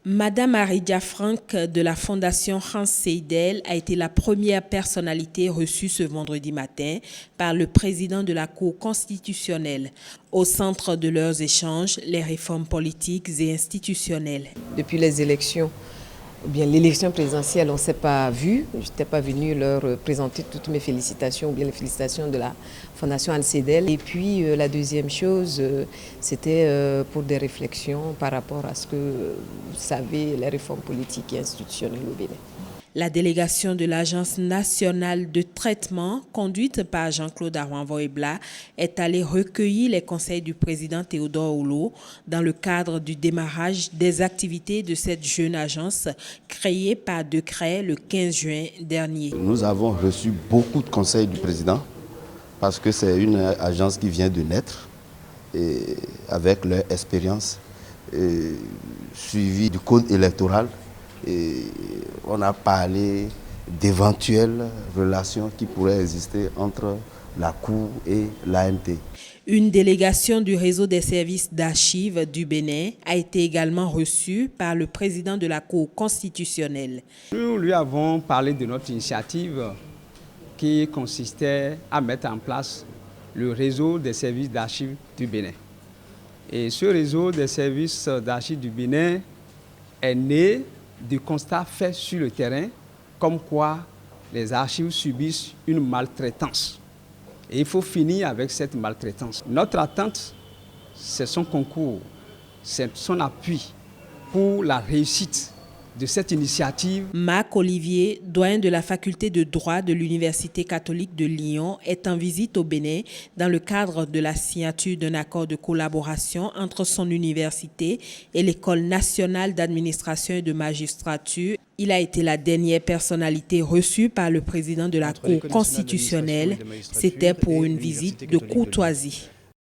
Madame Aridia Frank de la Fondation Hans Seidel a été la première personnalité reçue ce vendredi matin par le président de la Cour constitutionnelle. Au centre de leurs échanges, les réformes politiques et institutionnelles. Depuis les élections, ou bien l'élection présidentielle, on ne s'est pas vu. Je n'étais pas venue leur présenter toutes mes félicitations, ou bien les félicitations de la Fondation Hans Seidel. Et puis la deuxième chose, c'était pour des réflexions par rapport à ce que vous savez, les réformes politiques et institutionnelles au Bénin. La délégation de l'Agence nationale de traitement, conduite par Jean-Claude Arouan-Voébla, est allée recueillir les conseils du président Théodore Oulot dans le cadre du démarrage des activités de cette jeune agence créée par décret le 15 juin dernier. Nous avons reçu beaucoup de conseils du président parce que c'est une agence qui vient de naître et avec leur expérience suivie du code électoral. Et on a parlé d'éventuelles relations qui pourraient exister entre la Cour et l'ANT. Une délégation du réseau des services d'archives du Bénin a été également reçue par le président de la Cour constitutionnelle. Nous lui avons parlé de notre initiative qui consistait à mettre en place le réseau des services d'archives du Bénin. Et ce réseau des services d'archives du Bénin est né du constat fait sur le terrain, comme quoi les archives subissent une maltraitance. Et il faut finir avec cette maltraitance. Notre attente, c'est son concours, c'est son appui pour la réussite de cette initiative. Marc Olivier, doyen de la faculté de droit de l'Université catholique de Lyon, est en visite au Bénin dans le cadre de la signature d'un accord de collaboration entre son université et l'École nationale d'administration et de magistrature. Il a été la dernière personnalité reçue par le président de la Cour constitutionnelle. C'était pour une visite de courtoisie.